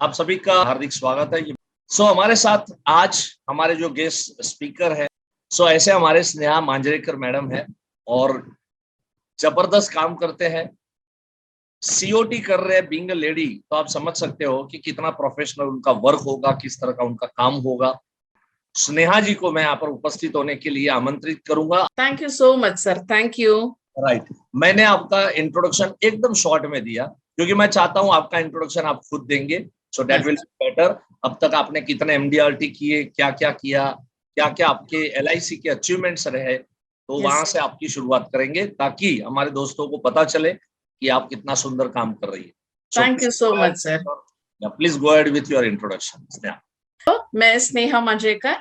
आप सभी का हार्दिक स्वागत है। हमारे साथ आज हमारे जो गेस्ट स्पीकर है, ऐसे हमारे स्नेहा मांजरेकर मैडम है और जबरदस्त काम करते हैं, सीओटी कर रहे हैं बीइंग अ लेडी। तो आप समझ सकते हो कि कितना प्रोफेशनल उनका वर्क होगा, किस तरह का उनका काम होगा। स्नेहा जी को मैं यहाँ पर उपस्थित होने के लिए आमंत्रित करूंगा। Thank you so much sir, thank you. Right, मैंने आपका इंट्रोडक्शन एकदम शॉर्ट में दिया क्योंकि मैं चाहता हूं आपका इंट्रोडक्शन आप खुद देंगे, so that will be better. अब तक आपने कितने एमडीआरटी किए, क्या क्या किया, क्या क्या आपके एलआईसी के अचीवमेंट्स रहे, तो वहां से आपकी शुरुआत करेंगे ताकि हमारे दोस्तों को पता चले कि आप कितना सुंदर काम कर रही है। Thank you so much sir. Please go ahead with your introduction. मैं स्नेहा मांजरेकर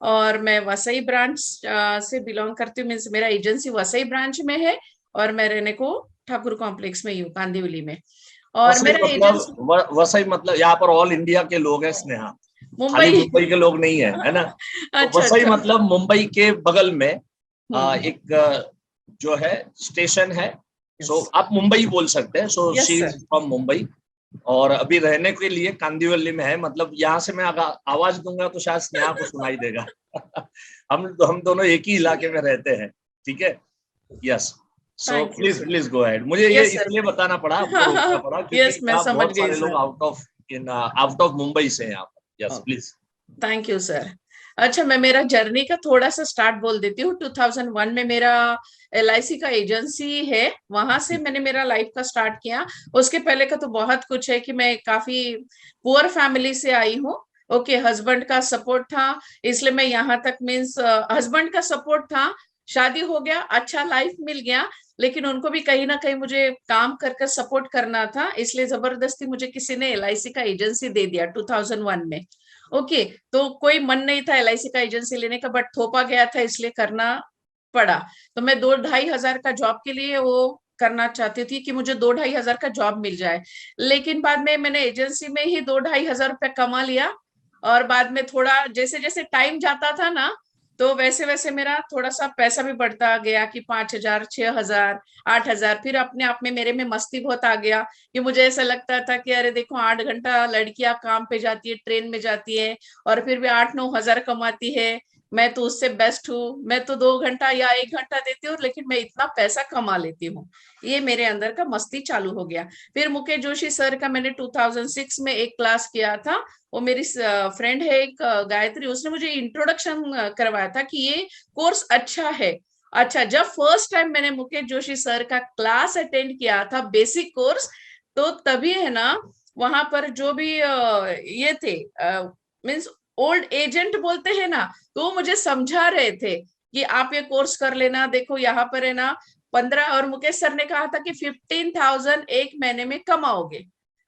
और मैं वसई ब्रांच से बिलोंग करती हूँ। मीन्स मेरा एजेंसी वसई ब्रांच में है और मैं रहने को ठाकुर कॉम्प्लेक्स में हूँ, कांदिवली में। और मेरा मतलब वसई मतलब यहाँ पर ऑल इंडिया के लोग हैं स्नेहा, खाली मुंबई के लोग नहीं है ना। तो वसई मतलब मुंबई के बगल में एक जो है स्टेशन है। सो आप मुंबई बोल सकते हैं। So she is from Mumbai और अभी रहने के लिए कांदिवली में है। मतलब यहाँ से मैं अगर आवाज दूंगा तो शायद स्नेहा को सुनाई देगा। हम दोनों एक ही इलाके में रहते हैं, ठीक है। Yes, so please go ahead. मुझे ये इसलिए बताना पड़ा, आपको रोकना पड़ा क्योंकि बहुत सारे लोग आउट ऑफ मुंबई से हैं यहाँ पर। Yes please. Thank you sir. अच्छा, मैं मेरा जर्नी का थोड़ा सा स्टार्ट बोल देती हूँ। 2001 में मेरा एलआईसी का एजेंसी है, वहां से मैंने मेरा लाइफ का स्टार्ट किया। उसके पहले का तो बहुत कुछ है कि मैं काफी पुअर फैमिली से आई हूँ। ओके, हस्बैंड का सपोर्ट था इसलिए मैं यहाँ तक, मीन्स हस्बैंड का सपोर्ट था, शादी हो गया, अच्छा लाइफ मिल गया, लेकिन उनको भी कहीं ना कहीं मुझे काम कर सपोर्ट करना था, इसलिए जबरदस्ती मुझे किसी ने एलआईसी का एजेंसी दे दिया 2001 में। ओके, तो कोई मन नहीं था एलआईसी का एजेंसी लेने का, बट थोपा गया था इसलिए करना पड़ा। तो मैं 2-2.5 हजार का जॉब के लिए वो करना चाहती थी कि मुझे 2-2.5 हजार का जॉब मिल जाए। लेकिन बाद में मैंने एजेंसी में ही 2-2.5 हजार रुपया कमा लिया और बाद में थोड़ा जैसे जैसे टाइम जाता था ना, तो वैसे वैसे मेरा थोड़ा सा पैसा भी बढ़ता गया कि 5,000, 6,000, 8,000। फिर अपने आप में मेरे में मस्ती बहुत आ गया कि मुझे ऐसा लगता था कि अरे देखो 8 घंटा लड़कियां काम पे जाती है, ट्रेन में जाती है और फिर भी 8-9 हजार कमाती है। मैं तो उससे बेस्ट हूँ, मैं तो 2 घंटा या 1 घंटा देती हूँ लेकिन मैं इतना पैसा कमा लेती हूँ। ये मेरे अंदर का मस्ती चालू हो गया। फिर मुकेश जोशी सर का मैंने 2006 में एक क्लास किया था। वो मेरी फ्रेंड है एक गायत्री, उसने मुझे इंट्रोडक्शन करवाया था कि ये कोर्स अच्छा है। अच्छा, जब फर्स्ट टाइम मैंने मुकेश जोशी सर का क्लास अटेंड किया था, बेसिक कोर्स, तो तभी है ना, वहां पर जो भी ये थे, मीन्स ओल्ड एजेंट बोलते हैं ना, तो मुझे समझा रहे थे कि आप ये कोर्स कर लेना, देखो यहाँ पर है ना 15, और मुकेश सर ने कहा था कि 15,000 एक महीने में कमाओगे।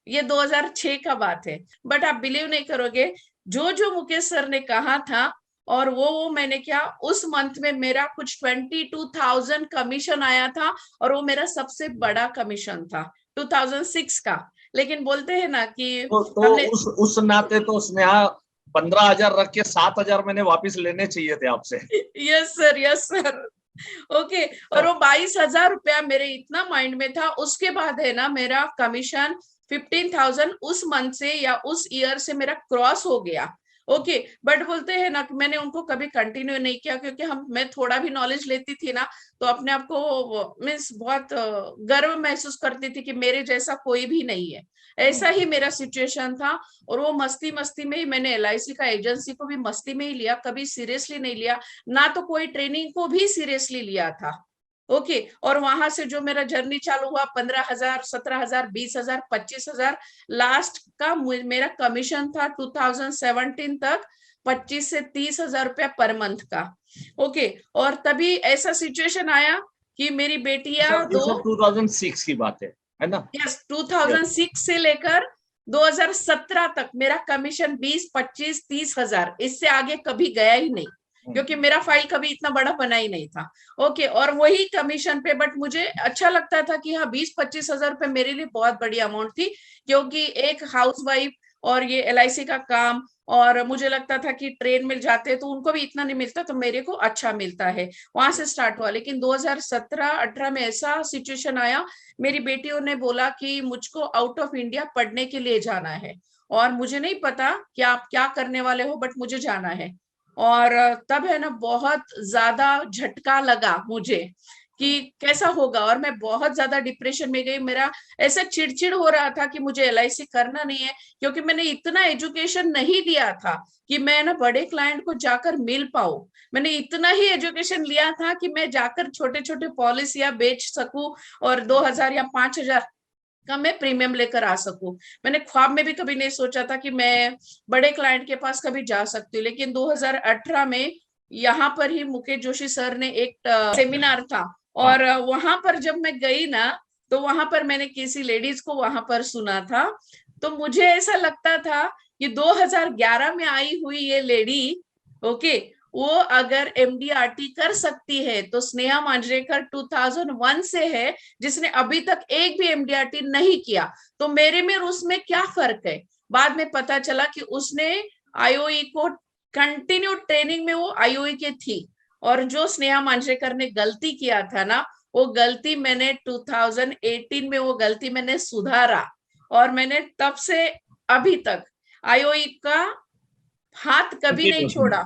ये 2006 का बात है। बट आप बिलीव नहीं करोगे, जो जो मुकेश सर ने कहा था और वो मैंने क्या, उस मंथ में मेरा कुछ 22,000 कमीशन आया था और वो मेरा सबसे बड़ा कमीशन था 2006 का। लेकिन बोलते हैं ना कि हमने उस नाते तो स्नेहा 15,000 रख के 7,000 मैंने वापिस लेने चाहिए थे आपसे। Yes sir, yes sir. Okay, और वो 22,000 रुपया मेरे इतना माइंड में था। उसके बाद है ना मेरा कमीशन 15,000 उस मंथ से या उस ईयर से मेरा क्रॉस हो गया। ओके, बट बोलते हैं ना कि मैंने उनको कभी कंटिन्यू नहीं किया क्योंकि मैं थोड़ा भी नॉलेज लेती थी ना, तो अपने आप को मीन्स बहुत गर्व महसूस करती थी कि मेरे जैसा कोई भी नहीं है। ऐसा ही मेरा सिचुएशन था। और वो मस्ती मस्ती में ही मैंने एलआईसी का एजेंसी को भी मस्ती में ही लिया, कभी सीरियसली नहीं लिया, ना तो कोई ट्रेनिंग को भी सीरियसली लिया था। ओके, और वहां से जो मेरा जर्नी चालू हुआ, 15,000, 17,000, 20,000, 25,000, लास्ट का मेरा कमीशन था 2017 तक 25 से 30,000 रुपया पर मंथ का। ओके, और तभी ऐसा सिचुएशन आया कि मेरी बेटियां 2006 की बात है ना? यस, 2006 से लेकर 2017 तक मेरा कमीशन 20, 25, 30,000, इससे आगे कभी गया ही नहीं क्योंकि मेरा फाइल कभी इतना बड़ा बना ही नहीं था। ओके, और वही कमीशन पे, बट मुझे अच्छा लगता था कि हाँ 20-25 हजार रुपए मेरे लिए बहुत बड़ी अमाउंट थी क्योंकि एक हाउसवाइफ और ये एलआईसी का काम, और मुझे लगता था कि ट्रेन मिल जाते तो उनको भी इतना नहीं मिलता, तो मेरे को अच्छा मिलता है। वहां से स्टार्ट हुआ। लेकिन 2017-18 में ऐसा सिचुएशन आया, मेरी बेटियों ने बोला कि मुझको आउट ऑफ इंडिया पढ़ने के लिए जाना है और मुझे नहीं पता कि आप क्या करने वाले हो, बट मुझे जाना है। और तब है ना बहुत ज्यादा झटका लगा मुझे कि कैसा होगा, और मैं बहुत ज्यादा डिप्रेशन में गई। मेरा ऐसा चिड़चिड़ हो रहा था कि मुझे LIC करना नहीं है, क्योंकि मैंने इतना एजुकेशन नहीं लिया था कि मैं ना बड़े क्लाइंट को जाकर मिल पाऊं। मैंने इतना ही एजुकेशन लिया था कि मैं जाकर छोटे छोटे पॉलिसियां बेच सकूं और 2000 या 5000 का मैं प्रीमियम लेकर आ सकूं। मैंने ख्वाब में भी कभी नहीं सोचा था कि मैं बड़े क्लाइंट के पास कभी जा सकती हूँ। लेकिन 2018 में यहाँ पर ही मुकेश जोशी सर ने एक सेमिनार था, और वहां पर जब मैं गई ना, तो वहां पर मैंने किसी लेडीज को वहां पर सुना था। तो मुझे ऐसा लगता था कि 2011 में आई हुई ये लेडी, ओके, वो अगर MDRT कर सकती है तो स्नेहा मांजरेकर 2001 से है, जिसने अभी तक एक भी MDRT नहीं किया। तो मेरे में और उसमें क्या फर्क है? बाद में पता चला कि उसने IOE को कंटिन्यू ट्रेनिंग में वो IOE के थी, और जो स्नेहा मांजरेकर ने गलती किया था ना, वो गलती मैंने 2018 में वो गलती मैंने सुधारा, और मैंने तब से अभी तक IOE का हाथ कभी नहीं छोड़ा।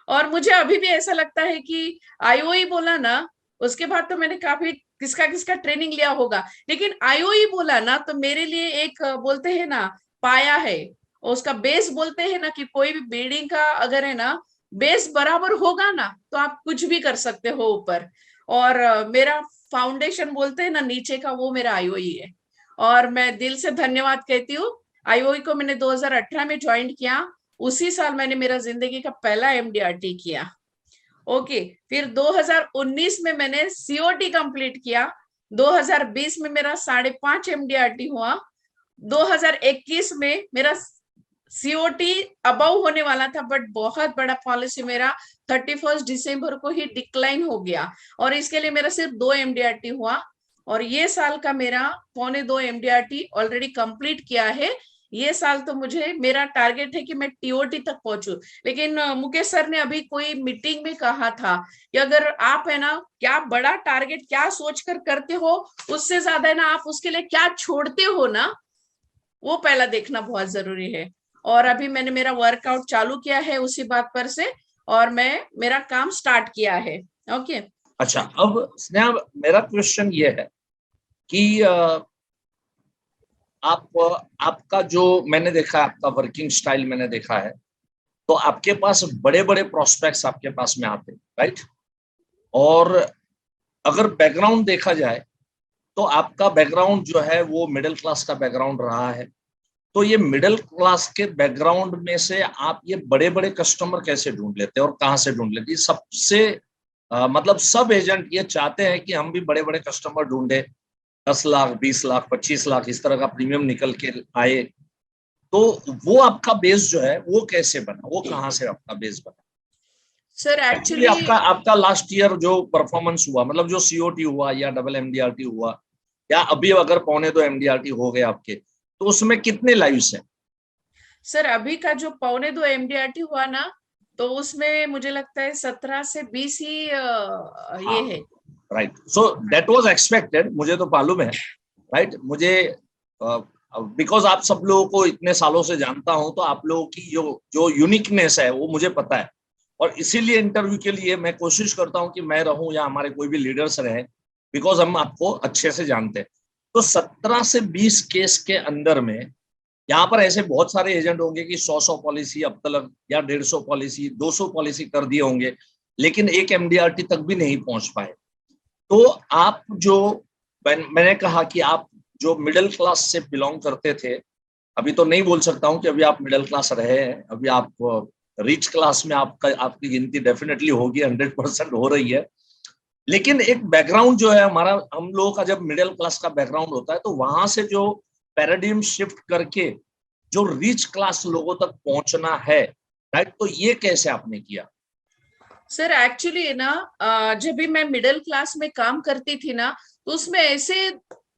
और मुझे अभी भी ऐसा लगता है कि IOE बोला ना, उसके बाद तो मैंने काफी किसका किसका ट्रेनिंग लिया होगा, लेकिन IOE बोला ना तो मेरे लिए एक बोलते हैं ना पाया है, उसका बेस बोलते हैं ना, कि कोई भी बिल्डिंग का अगर है ना बेस बराबर होगा ना तो आप कुछ भी कर सकते हो ऊपर। और मेरा फाउंडेशन बोलते हैं ना नीचे का, वो मेरा IOE है। और मैं दिल से धन्यवाद कहती हूँ। IOE को मैंने 2018 में ज्वाइन किया, उसी साल मैंने मेरा जिंदगी का पहला MDRT किया। ओके, फिर 2019 में मैंने COT कंप्लीट किया। 2020 में मेरा 5.5 MDRT हुआ। 2021 में मेरा COT अबव होने वाला था, बट बहुत बड़ा पॉलिसी मेरा 31 दिसंबर को ही डिक्लाइन हो गया, और इसके लिए मेरा सिर्फ 2 MDRT हुआ। और ये साल का मेरा 1.25 MDRT ऑलरेडी कंप्लीट किया है। ये साल तो मुझे मेरा टारगेट है कि मैं TOT तक पहुंचू। लेकिन मुकेश सर ने अभी कोई मीटिंग में कहा था कि अगर आप है ना क्या बड़ा टारगेट क्या सोचकर करते हो, उससे ज्यादा है ना आप उसके लिए क्या छोड़ते हो ना, वो पहला देखना बहुत जरूरी है। और अभी मैंने मेरा वर्कआउट चालू किया है उसी बात पर से, और मैं मेरा काम स्टार्ट किया है। ओके, अच्छा, अब स्नेहा मेरा क्वेश्चन ये है कि आपका जो मैंने देखा है, आपका वर्किंग स्टाइल मैंने देखा है, तो आपके पास बड़े बड़े प्रोस्पेक्ट्स आपके पास में आते हैं, राइट? और अगर बैकग्राउंड देखा जाए तो आपका बैकग्राउंड जो है वो मिडिल क्लास का बैकग्राउंड रहा है। तो ये मिडिल क्लास के बैकग्राउंड में से आप ये बड़े बड़े कस्टमर कैसे ढूंढ लेते हैं और कहाँ से ढूंढ लेते हैं? सबसे मतलब सब एजेंट ये चाहते हैं कि हम भी बड़े बड़े कस्टमर ढूंढे, 10 लाख 20 लाख 25 लाख इस तरह का प्रीमियम निकल के आए। तो वो आपका बेस जो है वो कैसे बना, वो कहाँ से आपका बेस बना? सर एक्चुअली आपका आपका लास्ट ईयर जो परफॉर्मेंस हुआ, मतलब जो COT हुआ या डबल MDRT हुआ, या अभी अगर 1.25 MDRT हो गए आपके, तो उसमें कितने लाइव्स हैं? सर अभी का जो 1.25 MDRT हुआ ना, तो उसमें मुझे लगता है 17 से 20 ही ये है। Right, so that was expected, मुझे तो मालूम है, राइट? मुझे बिकॉज आप सब लोगों को इतने सालों से जानता हूं, तो आप लोगों की जो जो यूनिकनेस है वो मुझे पता है, और इसीलिए इंटरव्यू के लिए मैं कोशिश करता हूं कि मैं रहूं या हमारे कोई भी लीडर्स रहे, बिकॉज हम आपको अच्छे से जानते हैं। तो 17 से 20 केस के अंदर में यहाँ पर ऐसे बहुत सारे एजेंट होंगे कि 100 पॉलिसी अब तक या 150 पॉलिसी 200 पॉलिसी कर दिए होंगे, लेकिन एक MDRT तक भी नहीं पहुंच पाए। तो आप जो मैंने कहा कि आप जो मिडिल क्लास से बिलोंग करते थे, अभी तो नहीं बोल सकता हूं कि अभी आप मिडिल क्लास रहे हैं, अभी आप रिच क्लास में आपकी गिनती डेफिनेटली होगी, 100% हो रही है। लेकिन एक बैकग्राउंड जो है हमारा, हम लोगों का जब मिडिल क्लास का बैकग्राउंड होता है, तो वहां से जो पैराडिम शिफ्ट करके जो रिच क्लास लोगों तक पहुंचना है, राइट? तो ये कैसे आपने किया? सर एक्चुअली ना जब भी मैं मिडिल क्लास में काम करती थी ना, तो उसमें ऐसे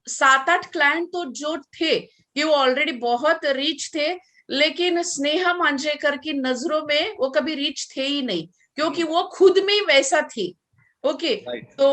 7-8 क्लाइंट तो जो थे कि वो ऑलरेडी बहुत रिच थे, लेकिन स्नेहा मांजरेकर की नजरों में वो कभी रिच थे ही नहीं, क्योंकि वो खुद में ही वैसा थी। ओके तो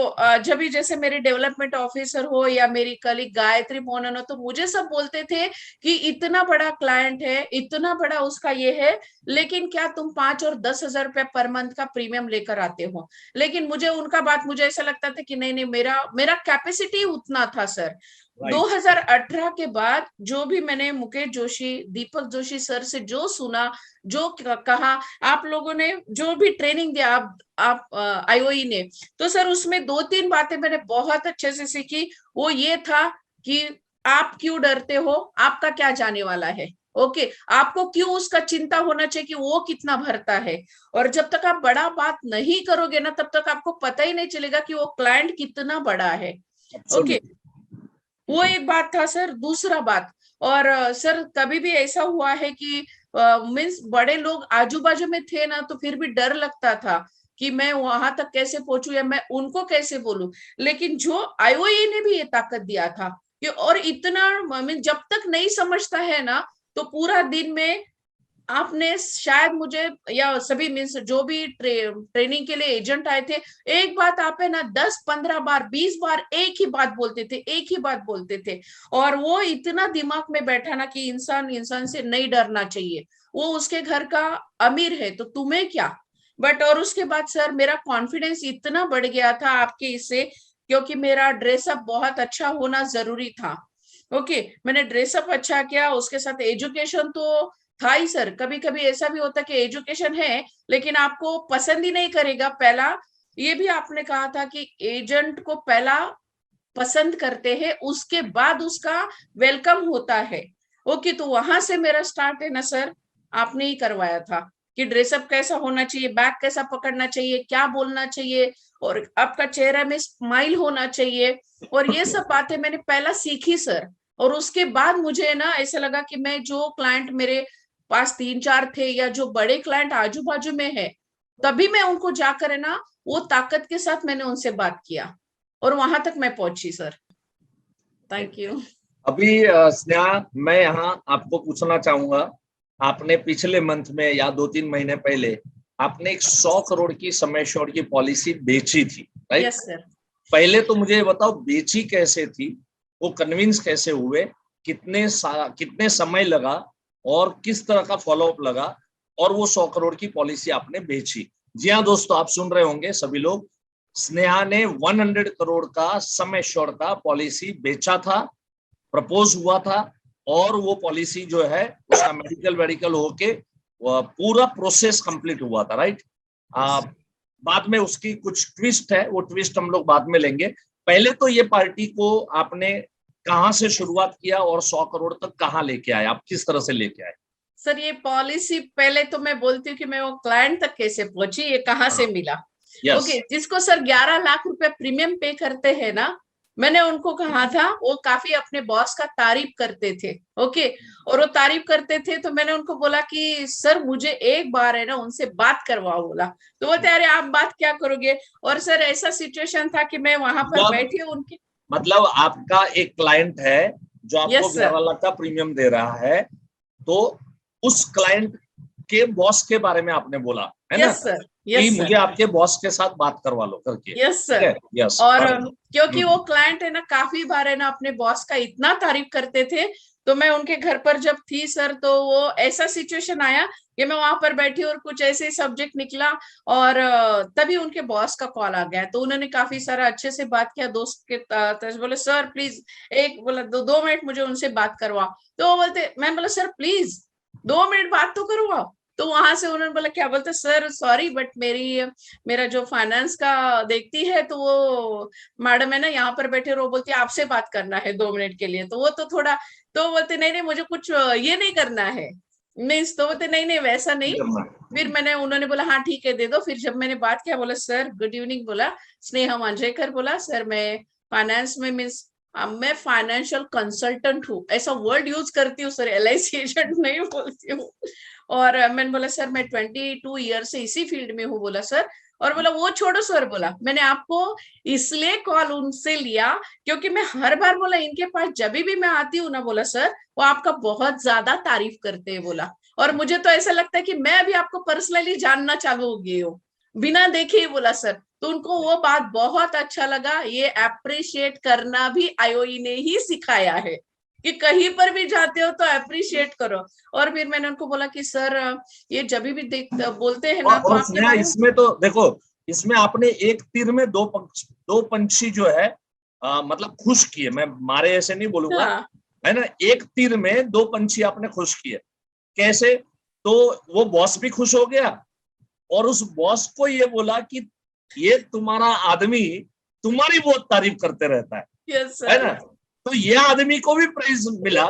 जब भी जैसे मेरी डेवलपमेंट ऑफिसर हो या मेरी कलीग गायत्री मोहन हो, तो मुझे सब बोलते थे कि इतना बड़ा क्लाइंट है, इतना बड़ा उसका ये है, लेकिन क्या तुम 5 और 10 हजार रुपया पर मंथ का प्रीमियम लेकर आते हो। लेकिन मुझे उनका बात, मुझे ऐसा लगता था कि नहीं नहीं, मेरा मेरा कैपेसिटी उतना था सर। 2018 के बाद जो भी मैंने मुकेश जोशी, दीपक जोशी सर से जो सुना, जो कहा, आप लोगों ने जो भी ट्रेनिंग दिया, आप आईओई ने, तो सर उसमें 2-3 बातें मैंने बहुत अच्छे से सीखी। वो ये था कि आप क्यों डरते हो, आपका क्या जाने वाला है। ओके आपको क्यों उसका चिंता होना चाहिए कि वो कितना भरता है। और जब तक आप बड़ा बात नहीं करोगे ना, तब तक आपको पता ही नहीं चलेगा कि वो क्लाइंट कितना बड़ा है। ओके वो एक बात था सर। दूसरा बात, और सर कभी भी ऐसा हुआ है कि मीन्स बड़े लोग आजू बाजू में थे ना, तो फिर भी डर लगता था कि मैं वहां तक कैसे पहुंचू या मैं उनको कैसे बोलूं। लेकिन जो आईओई ने भी ये ताकत दिया था कि, और इतना मीन जब तक नहीं समझता है ना, तो पूरा दिन में आपने शायद मुझे या सभी मीन्स जो भी ट्रेनिंग के लिए एजेंट आए थे, एक बात आप है ना 10-15 बार 20 बार एक ही बात बोलते थे, एक ही बात बोलते थे। और वो इतना दिमाग में बैठा ना कि इंसान इंसान से नहीं डरना चाहिए, वो उसके घर का अमीर है तो तुम्हें क्या। बट और उसके बाद सर मेरा कॉन्फिडेंस इतना बढ़ गया था आपके इससे, क्योंकि मेरा ड्रेसअप बहुत अच्छा होना जरूरी था। ओके मैंने ड्रेसअप अच्छा किया, उसके साथ एजुकेशन तो था ही सर। कभी कभी ऐसा भी होता कि एजुकेशन है लेकिन आपको पसंद ही नहीं करेगा। पहला ये भी आपने कहा था कि एजेंट को पहला पसंद करते हैं, उसके बाद उसका वेलकम होता है। ओके तो वहां से मेरा स्टार्ट है ना सर, आपने ही करवाया था कि ड्रेसअप कैसा होना चाहिए, बैग कैसा पकड़ना चाहिए, क्या बोलना चाहिए, और आपका चेहरा में स्माइल होना चाहिए। और ये सब बातें मैंने पहला सीखी सर। और उसके बाद मुझे ना ऐसा लगा कि मैं जो क्लाइंट मेरे पास 3-4 थे या जो बड़े क्लाइंट आजू बाजू में है, तभी मैं उनको जाकर है ना वो ताकत के साथ मैंने उनसे बात किया और वहां तक मैं पहुंची सर। Thank you. अभी स्नेहा, मैं यहाँ आपको पूछना चाहूंगा, आपने पिछले मंथ में या 2-3 महीने पहले आपने एक 100 करोड़ की सम एश्योर्ड की पॉलिसी बेची थी, राइट? Yes sir. पहले तो मुझे बताओ बेची कैसे थी, वो कन्विंस कैसे हुए, कितने समय लगा और किस तरह का फॉलोअप लगा, और वो 100 करोड़ की पॉलिसी आपने बेची। जी हाँ दोस्तों, आप सुन रहे होंगे सभी लोग, स्नेहा ने 100 करोड़ का सम एश्योर्ड का पॉलिसी बेचा था, प्रपोज हुआ था, और वो पॉलिसी जो है उसका मेडिकल होके पूरा प्रोसेस कंप्लीट हुआ था, राइट? बाद में उसकी कुछ ट्विस्ट है, वो ट्विस्ट हम लोग बाद में लेंगे। पहले तो ये पार्टी को आपने कहाँ से शुरुआत किया और 100 करोड़ तक कहाँ लेके आए, आप किस तरह से लेके आए? सर ये पॉलिसी पहले तो मैं बोलती हूँ कि मैं वो क्लाइंट तक कैसे पहुंची, ये कहाँ से मिला। ओके जिसको सर 11 लाख रुपए प्रीमियम पे करते हैं ना, मैंने उनको कहा था, वो काफी अपने बॉस का तारीफ करते थे। ओके और वो तारीफ करते थे तो मैंने उनको बोला कि सर मुझे एक बार है ना उनसे बात करवाओ। बोला तो बोलते अरे आप बात क्या करोगे। और सर ऐसा सिचुएशन था कि मैं वहां पर बैठी उनके, मतलब आपका एक क्लाइंट है जो आपको 11 लाख का प्रीमियम दे रहा है, तो उस क्लाइंट के बॉस के बारे में आपने बोला है ना? यस सर, कि मुझे आपके बॉस के साथ बात करवा लो करके। Yes sir. यस और क्योंकि वो क्लाइंट है ना काफी बार है ना अपने बॉस का इतना तारीफ करते थे, तो मैं उनके घर पर जब थी सर, तो वो ऐसा सिचुएशन आया कि मैं वहां पर बैठी और कुछ ऐसे सब्जेक्ट निकला, और तभी उनके बॉस का कॉल आ गया। तो उन्होंने काफी सारा अच्छे से बात किया दोस्त के तरह, बोले सर प्लीज एक बोला 2 मिनट मुझे उनसे बात करवा। तो वो बोलते, मैं बोला सर प्लीज 2 मिनट बात तो करवाओ। तो वहां से उन्होंने बोला क्या, बोलते सर सॉरी बट मेरा जो फाइनेंस का देखती है, तो वो मैडम है ना यहाँ पर बैठे, और वो बोलती है आपसे बात करना है 2 मिनट के लिए। तो वो तो थोड़ा, तो बोलते नहीं नहीं मुझे कुछ ये नहीं करना है मीन्स, तो बोलते नहीं नहीं वैसा नहीं। फिर उन्होंने बोला हाँ ठीक है दे दो। फिर जब मैंने बात किया, बोला सर गुड इवनिंग, बोला स्नेहा मांजरेकर, बोला सर मैं फाइनेंस में मीन्स मैं फाइनेंशियल कंसल्टेंट हूँ, ऐसा वर्ड यूज करती हूँ सर, LIC एजेंट नहीं बोलती हूँ। और मैंने बोला सर मैं 22 ईयर से इसी फील्ड में हूँ। बोला सर, और बोला वो छोड़ो सर, बोला मैंने आपको इसलिए कॉल उनसे लिया क्योंकि मैं हर बार बोला इनके पास जब भी मैं आती हूँ ना, बोला सर वो आपका बहुत ज्यादा तारीफ करते हैं। बोला और मुझे तो ऐसा लगता है कि मैं अभी आपको पर्सनली जानना चालू हो गई हूँ बिना देखे ही। बोला सर तो उनको वो बात बहुत अच्छा लगा। ये अप्रिशिएट करना भी आईओई ने ही सिखाया है कि कहीं पर भी जाते हो तो अप्रिशिएट करो। और फिर मैंने उनको बोला कि सर ये जब भी बोलते हैं ना तो आपके बारे में, इसमें तो देखो, इसमें आपने एक तीर में दो पंछी जो है मतलब खुश किए, मैं मारे ऐसे नहीं बोलूंगा, हाँ, है ना। एक तीर में दो पंछी आपने खुश किए। कैसे? तो वो बॉस भी खुश हो गया और उस बॉस को ये बोला कि ये तुम्हारा आदमी तुम्हारी बहुत तारीफ करते रहता यस है सर, ना। तो ये आदमी को भी प्राइज मिला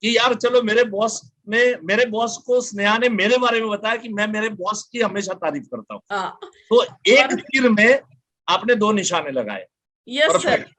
कि यार चलो, मेरे बॉस को स्नेहा ने मेरे बारे में बताया कि मैं मेरे बॉस की हमेशा तारीफ करता हूँ। हाँ। तो एक और तीर में आपने दो निशाने लगाए। Yes sir. परफेक्ट।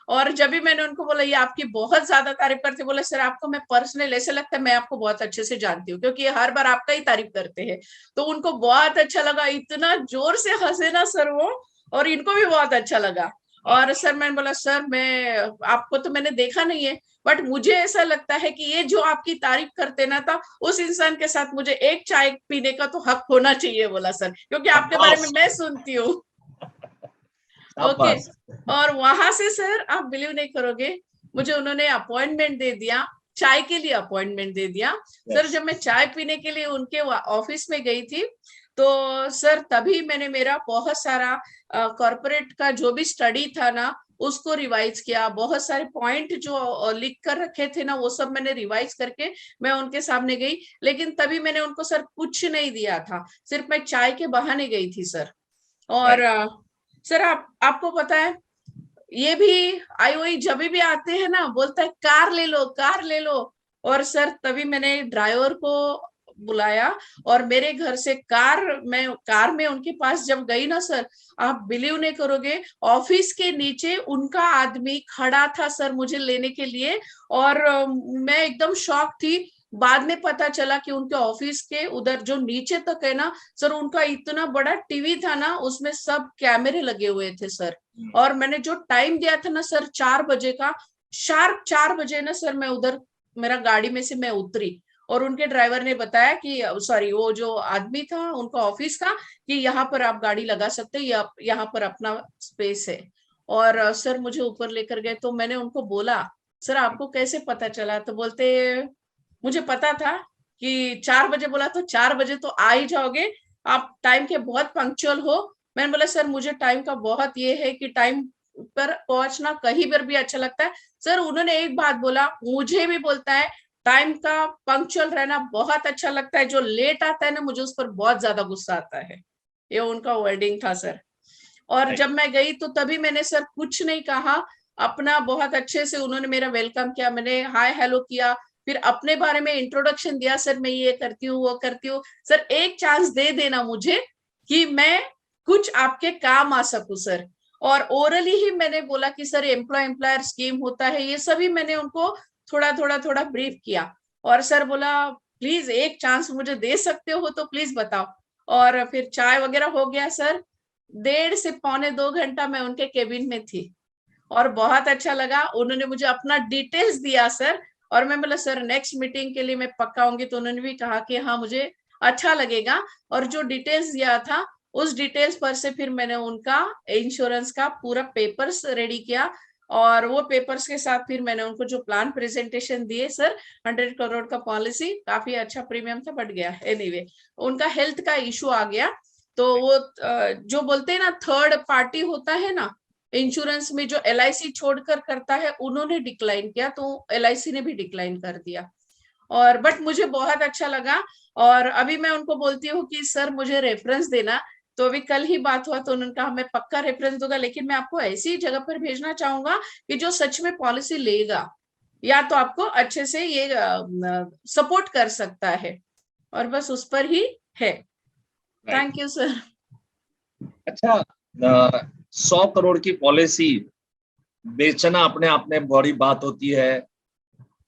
और जब भी मैंने उनको बोला ये आपकी बहुत ज्यादा तारीफ करते, बोले सर आपको मैं पर्सनल ऐसे लगता है मैं आपको बहुत अच्छे से जानती हूँ, क्योंकि हर बार आपका ही तारीफ करते हैं। तो उनको बहुत अच्छा लगा, इतना जोर से हंसे ना सर वो, और इनको भी बहुत अच्छा लगा। और सर मैंने बोला सर मैं आपको तो मैंने देखा नहीं है, बट मुझे ऐसा लगता है कि ये जो आपकी तारीफ करते ना था, उस इंसान के साथ मुझे एक चाय पीने का तो हक होना चाहिए, बोला सर, क्योंकि आपके बारे में मैं सुनती हूँ। ओके। और वहां से सर आप बिलीव नहीं करोगे, मुझे उन्होंने अपॉइंटमेंट दे दिया, चाय के लिए अपॉइंटमेंट दे दिया। सर जब मैं चाय पीने के लिए उनके ऑफिस में गई थी, तो सर तभी मैंने मेरा बहुत सारा कॉर्पोरेट का जो भी स्टडी था ना उसको रिवाइज किया। बहुत सारे पॉइंट जो लिख कर रखे थे ना वो सब मैंने रिवाइज करके मैं उनके सामने गई। लेकिन तभी मैंने उनको सर कुछ नहीं दिया था, सिर्फ मैं चाय के बहाने गई थी सर। और सर आपको पता है ये भी आईओई जब भी आते हैं ना बोलता है कार ले लो, कार ले लो। और सर तभी मैंने ड्राइवर को बुलाया और मेरे घर से कार में उनके पास जब गई ना सर, आप बिलीव नहीं करोगे, ऑफिस के नीचे उनका आदमी खड़ा था सर मुझे लेने के लिए। और मैं एकदम शॉक थी। बाद में पता चला कि उनके ऑफिस के उधर जो नीचे तक है ना सर, उनका इतना बड़ा टीवी था ना, उसमें सब कैमरे लगे हुए थे सर। और मैंने जो टाइम दिया था ना सर 4 बजे का, शार्प 4 बजे ना सर मैं उधर मेरा गाड़ी में से मैं उतरी और उनके ड्राइवर ने बताया कि सॉरी वो जो आदमी था उनका ऑफिस का, कि यहाँ पर आप गाड़ी लगा सकते हैं, यहाँ पर अपना स्पेस है। और सर मुझे ऊपर लेकर गए तो मैंने उनको बोला सर आपको कैसे पता चला? तो बोलते मुझे पता था कि 4 बजे बोला तो 4 बजे तो आ ही जाओगे, आप टाइम के बहुत पंक्चुअल हो। मैंने बोला सर मुझे टाइम का बहुत ये है कि टाइम पर पहुंचना कहीं पर भी अच्छा लगता है। सर उन्होंने एक बात बोला, मुझे भी बोलता है टाइम का पंक्चुअल रहना बहुत अच्छा लगता है, जो लेट आता है ना मुझे उस पर बहुत ज्यादा गुस्सा आता है। ये उनका वर्डिंग था सर। और जब मैं गई तो तभी मैंने सर कुछ नहीं कहा, अपना बहुत अच्छे से उन्होंने मेरा वेलकम किया, मैंने हाय हेलो किया, फिर अपने बारे में इंट्रोडक्शन दिया, सर मैं ये करती हूँ वो करती हूँ, सर एक चांस दे देना मुझे कि मैं कुछ आपके काम आ सकूं सर। और ओरली ही मैंने बोला कि सर एम्प्लॉयर स्कीम होता है, ये सभी मैंने उनको थोड़ा ब्रीफ किया। और सर बोला प्लीज एक चांस मुझे दे सकते हो तो प्लीज बताओ। और फिर चाय वगैरह हो गया सर, 1.5 से 2.25 घंटा मैं उनके केबिन में थी और बहुत अच्छा लगा। उन्होंने मुझे अपना डिटेल्स दिया सर, और मैं बोला सर नेक्स्ट मीटिंग के लिए मैं पक्का आऊंगी, तो उन्होंने भी कहा कि हाँ मुझे अच्छा लगेगा। और जो डिटेल्स दिया था उस डिटेल्स पर से फिर मैंने उनका इंश्योरेंस का पूरा पेपर्स रेडी किया, और वो पेपर्स के साथ फिर मैंने उनको जो प्लान प्रेजेंटेशन दिए सर, 100 करोड़ का पॉलिसी, काफी अच्छा प्रीमियम था, बढ़ गया एनीवे। उनका हेल्थ का इशू आ गया, तो वो जो बोलते हैं ना थर्ड पार्टी होता है ना इंश्योरेंस में, जो एलआईसी छोड़कर करता है, उन्होंने डिक्लाइन किया, तो एलआईसी ने भी डिक्लाइन कर दिया। और बट मुझे बहुत अच्छा लगा। और अभी मैं उनको बोलती हूँ कि सर मुझे रेफरेंस देना, तो अभी कल ही बात हुआ तो उन्होंने कहा मैं पक्का रेफरेंस दूंगा, लेकिन मैं आपको ऐसी जगह पर भेजना चाहूंगा कि जो सच में पॉलिसी लेगा या तो आपको अच्छे से ये सपोर्ट कर सकता है। और बस उस पर ही है। Thank you sir. अच्छा, 100 करोड़ की पॉलिसी बेचना अपने आप में बड़ी बात होती है।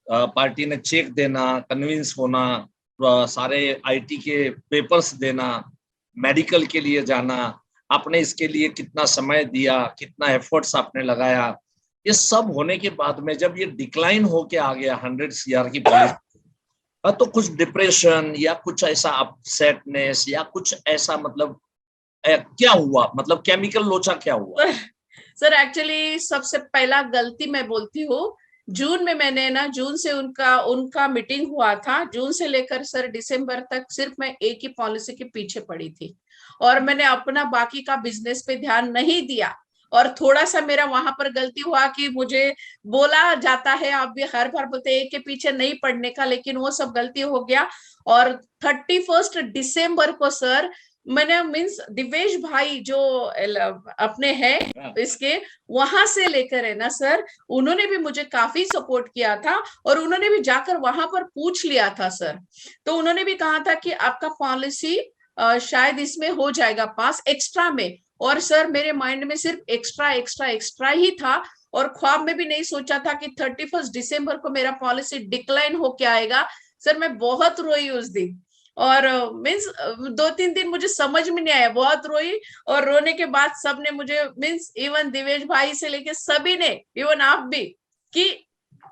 पार्टी ने चेक देना, कन्विंस होना, सारे आईटी के पेपर्स देना, मेडिकल के लिए जाना, आपने इसके लिए कितना समय दिया, कितना एफर्ट्स आपने लगाया, ये सब होने के बाद में जब ये डिक्लाइन होके आ गया 100 CR की पॉलिसी, तो कुछ डिप्रेशन या कुछ ऐसा अपसेटनेस या कुछ ऐसा मतलब क्या हुआ, मतलब केमिकल लोचा क्या हुआ? सर एक्चुअली सबसे पहला गलती मैं बोलती हूँ, जून में मैंने ना, जून से उनका मीटिंग हुआ था, जून से लेकर सर दिसंबर तक सिर्फ मैं एक ही पॉलिसी के पीछे पड़ी थी और मैंने अपना बाकी का बिजनेस पे ध्यान नहीं दिया। और थोड़ा सा मेरा वहां पर गलती हुआ कि मुझे बोला जाता है, आप भी हर बार बोलते एक के पीछे नहीं पड़ने का, लेकिन वो सब गलती हो गया। और 31 दिसंबर को सर मैंने मीन्स दिवेश भाई जो अपने हैं इसके, वहां से लेकर है ना सर, उन्होंने भी मुझे काफी सपोर्ट किया था और उन्होंने भी जाकर वहां पर पूछ लिया था सर। तो उन्होंने भी कहा था कि आपका पॉलिसी शायद इसमें हो जाएगा पास एक्स्ट्रा में। और सर मेरे माइंड में सिर्फ एक्स्ट्रा एक्स्ट्रा एक्स्ट्रा ही था और ख्वाब में भी नहीं सोचा था कि 31 दिसंबर को मेरा पॉलिसी डिक्लाइन होके आएगा। सर मैं बहुत रोई उस दिन और मीन्स 2-3 दिन मुझे समझ में नहीं आया, बहुत रोई। और रोने के बाद सबने मुझे मीन्स इवन दिवेश भाई से लेके सभी ने, इवन आप भी, कि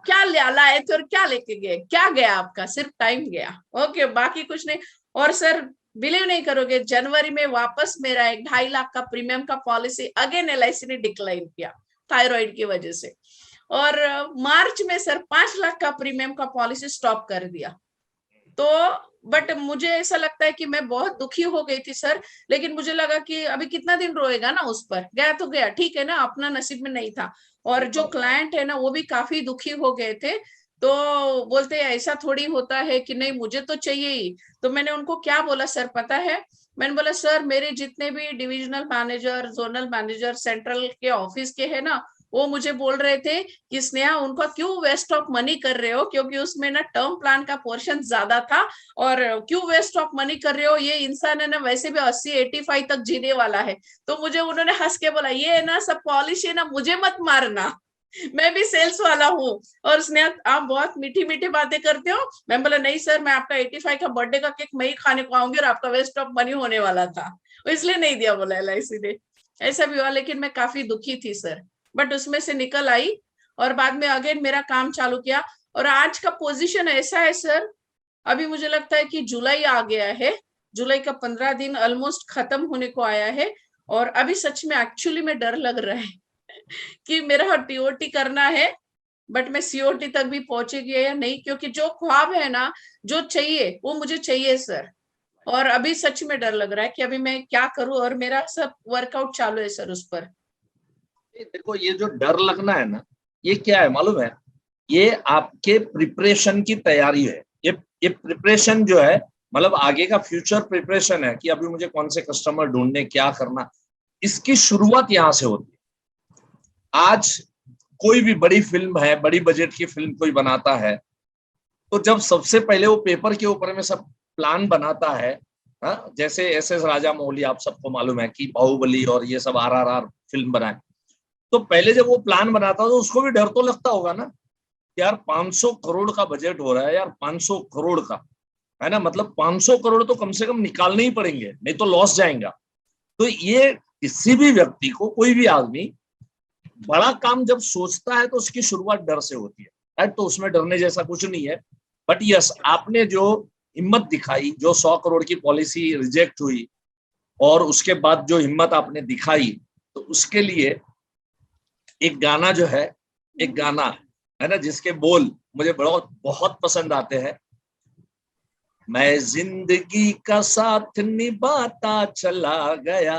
क्या लाए थे और क्या लेके गए, क्या गया आपका, सिर्फ टाइम गया, ओके बाकी कुछ नहीं। और सर बिलीव नहीं करोगे, जनवरी में वापस मेरा 1.5 लाख का प्रीमियम का पॉलिसी अगेन LIC ने डिक्लाइन किया थायराइड की वजह से। और मार्च में सर 5 लाख का प्रीमियम का पॉलिसी स्टॉप कर दिया। तो बट मुझे ऐसा लगता है कि मैं बहुत दुखी हो गई थी सर, लेकिन मुझे लगा कि अभी कितना दिन रोएगा ना, उस पर गया तो गया, ठीक है ना, अपना नसीब में नहीं था। और जो क्लाइंट है ना वो भी काफी दुखी हो गए थे, तो बोलते ऐसा थोड़ी होता है कि नहीं मुझे तो चाहिए ही। तो मैंने उनको क्या बोला सर पता है, मैंने बोला सर मेरे जितने भी divisional manager, zonal manager, central के ऑफिस के है ना, वो मुझे बोल रहे थे कि स्नेहा उनका क्यों वेस्ट ऑफ मनी कर रहे हो, क्योंकि उसमें ना टर्म प्लान का पोर्शन ज्यादा था, और क्यों वेस्ट ऑफ मनी कर रहे हो, ये इंसान है ना वैसे भी 80-85 तक जीने वाला है। तो मुझे उन्होंने हंस के बोला ये है ना सब पॉलिसी है ना, मुझे मत मारना, मैं भी सेल्स वाला हूँ। और स्नेहा आप बहुत मीठी मीठी बातें करते हो। मैं बोला नहीं सर, मैं आपका 85 का बर्थडे का केक मैं ही खाने को आऊंगी और आपका वेस्ट ऑफ मनी होने वाला था, इसलिए नहीं दिया, बोला LIC ने। ऐसा भी हुआ, लेकिन मैं काफी दुखी थी सर, बट उसमें से निकल आई और बाद में अगेन मेरा काम चालू किया। और आज का पोजीशन ऐसा है सर, अभी मुझे लगता है कि जुलाई आ गया है, जुलाई का 15 दिन ऑलमोस्ट खत्म होने को आया है। और अभी सच में एक्चुअली में डर लग रहा है कि मेरा TOT करना है, बट मैं COT तक भी पहुंचेगी या नहीं, क्योंकि जो ख्वाब है ना, जो चाहिए वो मुझे चाहिए सर। और अभी सच में डर लग रहा है कि अभी मैं क्या करूं, और मेरा सब वर्कआउट चालू है सर उस पर। देखो ये जो डर लगना है ना, ये क्या है मालूम है, ये आपके प्रिपरेशन की तैयारी है। ये प्रिपरेशन जो है मतलब आगे का फ्यूचर प्रिपरेशन है कि अभी मुझे कौन से कस्टमर ढूंढने, क्या करना, इसकी शुरुआत यहां से होती है। आज कोई भी बड़ी फिल्म है, बड़ी बजट की फिल्म कोई बनाता है, तो जब सबसे पहले वो पेपर के ऊपर में सब प्लान बनाता है, जैसे SS राजामौली, आप सबको मालूम है कि बाहुबली और ये सब RRR फिल्म बनाए, तो पहले जब वो प्लान बनाता तो उसको भी डर तो लगता होगा ना, यार 500 करोड़ का बजट हो रहा है यार, 500 करोड़ का है ना, मतलब 500 करोड़ तो कम से कम निकालने ही पड़ेंगे, नहीं तो लॉस जाएगा। तो ये किसी भी व्यक्ति को, कोई भी आदमी बड़ा काम जब सोचता है तो उसकी शुरुआत डर से होती है, राइट? तो उसमें डरने जैसा कुछ नहीं है। बट यस, आपने जो हिम्मत दिखाई, जो 100 करोड़ की पॉलिसी रिजेक्ट हुई और उसके बाद जो हिम्मत आपने दिखाई, तो उसके लिए एक गाना जो है, एक गाना है ना जिसके बोल मुझे बहुत पसंद आते हैं। मैं जिंदगी का साथ निभाता चला गया,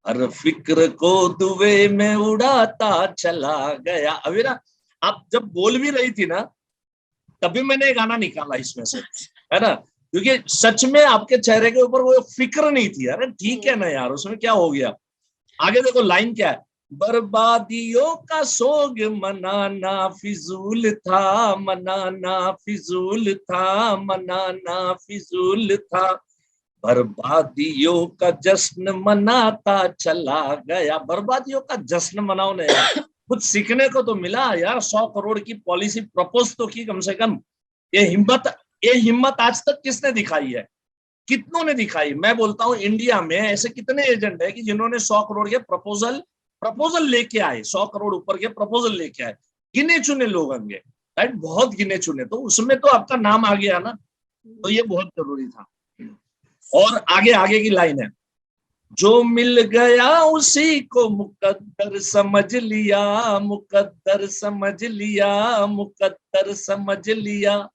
हर फिक्र को दुबे में उड़ाता चला गया। अभी ना आप जब बोल भी रही थी ना, तभी मैंने ये गाना निकाला इसमें से, है ना, क्योंकि सच में आपके चेहरे के ऊपर वो फिक्र नहीं थी। अरे ठीक है ना यार, उसमें क्या हो गया। आगे देखो लाइन क्या है, बर्बादियों का सोग मनाना फिजूल था, मनाना फिजूल था, मनाना फिजूल था, बर्बादियों का जश्न मनाता चला गया। बर्बादियों का जश्न मनाओ ना यार, कुछ सीखने को तो मिला यार। 100 करोड़ की पॉलिसी प्रपोज तो की कम से कम। ये हिम्मत आज तक किसने दिखाई है, कितनों ने दिखाई? मैं बोलता हूं इंडिया में ऐसे कितने एजेंट है कि जिन्होंने 100 करोड़ के प्रपोजल लेके आए, 100 करोड़ ऊपर के प्रपोजल लेके आए, गिने चुने लोग होंगे, राइट, बहुत गिने चुने। तो उसमें तो आपका नाम आ गया ना, तो ये बहुत जरूरी था। और आगे की लाइन है, जो मिल गया उसी को मुकद्दर समझ लिया, मुकद्दर समझ लिया, मुकद्दर समझ लिया।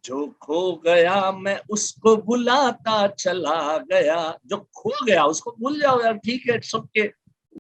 जो खो गया मैं उसको बुलाता चला गया। जो खो गया उसको भूल जाओ यार, ठीक है, इट्स ओके।